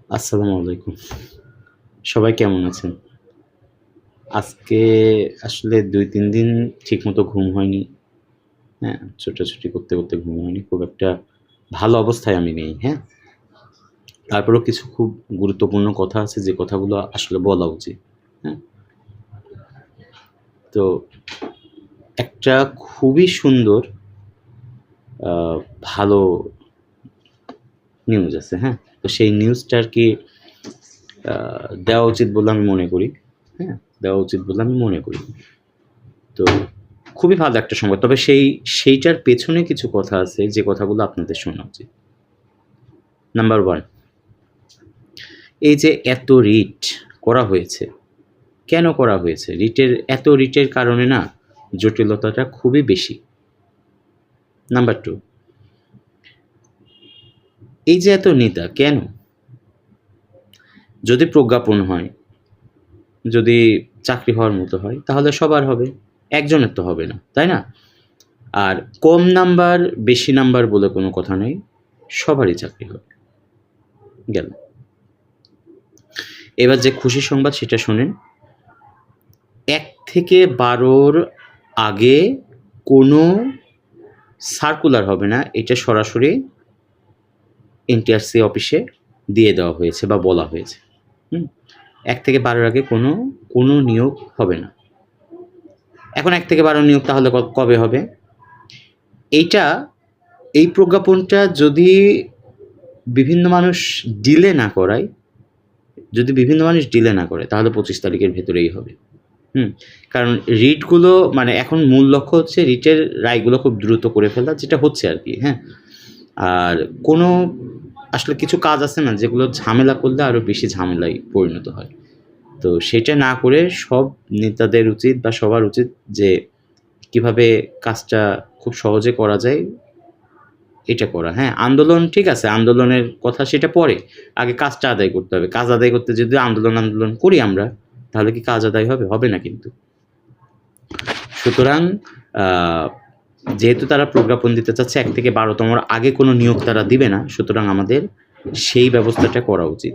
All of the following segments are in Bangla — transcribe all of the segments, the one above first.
আসসালামু আলাইকুম। সবাই কেমন আছেন? আজকে আসলে ২-৩ দিন ঠিকমতো ঘুম হয়নি। হ্যাঁ? ছোটাছুটি করতে ঘুম হয়নি। খুব একটা ভালো অবস্থায় আমি নেই। হ্যাঁ? তারপরেও কিছু খুব গুরুত্বপূর্ণ কথা আছে যে কথাগুলো আসলে বলা উচিত। হ্যাঁ? তো একটা খুবই সুন্দর আ ভালো নিউজ আছে। হ্যাঁ? তো সেই নিউজটা আরকি আ দেওয়া উচিত বলে আমি মনে করি। হ্যাঁ? দেওয়া উচিত বলে আমি মনে করি। তো খুবই ভালো একটা সংবাদ। তবে সেইটার পেছনে কিছু কথা আছে যে কথাগুলো আপনাদের শোনা উচিত। নাম্বার 1, এই যে এত রিট করা হয়েছে, কেন করা হয়েছে? এত রিটের কারণে না জটিলতাটা খুবই বেশি। নাম্বার 2, এই যে এত নেতা কেন? যদি প্রজ্ঞাপন হয়, যদি চাকরি হওয়ার মতো হয় তাহলে সবার হবে। একজনের তো হবে না, তাই না? আর কম নাম্বার, বেশি নাম্বার বলে কোনো কথা নেই। সবারই চাকরি হবে। গেল। এবার যে খুশির সংবাদ সেটা শোনেন। ১ থেকে ১২র আগে কোনো সার্কুলার হবে না। এটা সরাসরি এনটিআরসি অফিসে দিয়ে দেওয়া হয়েছে বা বলা হয়েছে। ১ থেকে ১২র আগে কোনো নিয়োগ হবে না। এখন ১ থেকে ১২ নিয়োগ তাহলে কবে হবে? এইটা এই প্রজ্ঞাপনটা যদি বিভিন্ন মানুষ ডিলে না করায়, তাহলে ২৫ তারিখের ভেতরেই হবে। কারণ রিটগুলো মানে এখন মূল লক্ষ্য হচ্ছে রিটের রায়গুলো খুব দ্রুত করে ফেলা, যেটা হচ্ছে আরকি, হ্যাঁ? আর কোনো আসলে কিছু কাজ আছে না যেগুলো ঝামেলা করলে আরো বেশি ঝামেলায় পরিণত হয়। তো সেটা না করে সব নেতাদের উচিত বা সবার উচিত যে কিভাবে কাজটা খুব সহজে করা যায় এটা করা, হ্যাঁ? আন্দোলন ঠিক আছে, আন্দোলনের কথা সেটা পরে। আগে কাজটা আদায় করতে হবে। কাজ আদায় করতে যদি আন্দোলন করি আমরা, তাহলে কি কাজ আদায় হবে? হবে না কিন্তু। সুতরাং আ যেহেতু তারা প্রজ্ঞাপন দিতে চাচ্ছে ১ থেকে ১২তমর আগে কোনো নিয়োগ তারা দিবে না। সুতরাং আমাদের সেই ব্যবস্থাটা করা উচিত।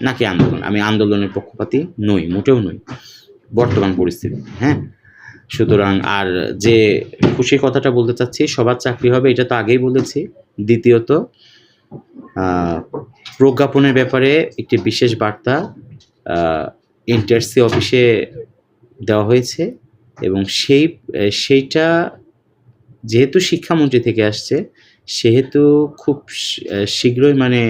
নাকি আন্দোলন। আমি আন্দোলনের পক্ষপাতী নই, মোটেও নই। বর্তমান পরিস্থিতি, হ্যাঁ? সুতরাং আর যে খুশির কথাটা বলতে চাচ্ছি, সবার চাকরি হবে এটা তো আগেই বলেছি। দ্বিতীয়ত আ প্রজ্ঞাপনের ব্যাপারে একটি বিশেষ বার্তা আ এনটিআরসি অফিসে দেওয়া হয়েছে এবং সেইটা যেহেতু শিক্ষামন্ত্রী থেকে আসছে, সেহেতু খুব শীঘ্রই মানে